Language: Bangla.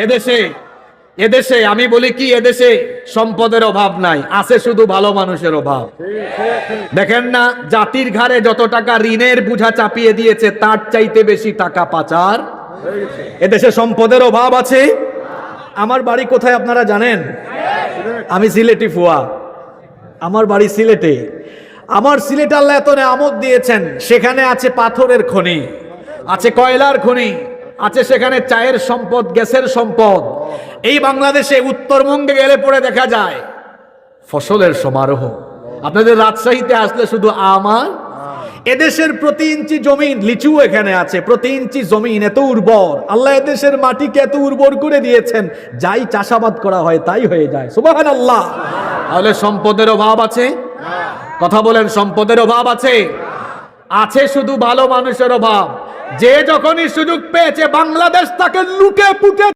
এদেশে এদেশে আমি বলি কি, এদেশে সম্পদের অভাব নাই, আছে শুধু ভালো মানুষের অভাব। দেখেন না, জাতির ঘাড়ে যত টাকা ঋণের বোঝা চাপিয়ে দিয়েছে তার চাইতে বেশি টাকা পাচার। এদেশে সম্পদের অভাব আছে। আমার বাড়ি কোথায় আপনারা জানেন? আমি সিলেটি ফুয়া, আমার বাড়ি সিলেটে। আমার সিলেট আল্লাহ এত নেয়ামত দিয়েছেন, সেখানে আছে পাথরের খনি, আছে কয়লার খনি, আছে সেখানে চায়ের সম্পদ, গ্যাসের সম্পদ। এই বাংলাদেশে উত্তরবঙ্গে গেলে পরে দেখা যায় ফসলের সমারোহ। আপনাদের রাজশাহীতে আসলে শুধু আমার এদেশের প্রতি ইঞ্চি জমিন, লিচু এখানে আছে, প্রতি ইঞ্চি জমিন এত উর্বর। আল্লাহ এদেশের মাটিকে এত উর্বর করে দিয়েছেন, যাই চাষাবাদ করা হয় তাই হয়ে যায়। সুবহানাল্লাহ। তাহলে সম্পদের অভাব আছে? কথা বলেন, সম্পদের অভাব আছে? আছে শুধু ভালো মানুষের অভাব। যে যখনই সুযোগ পেয়েছে বাংলাদেশ তাকে লুটে পুটে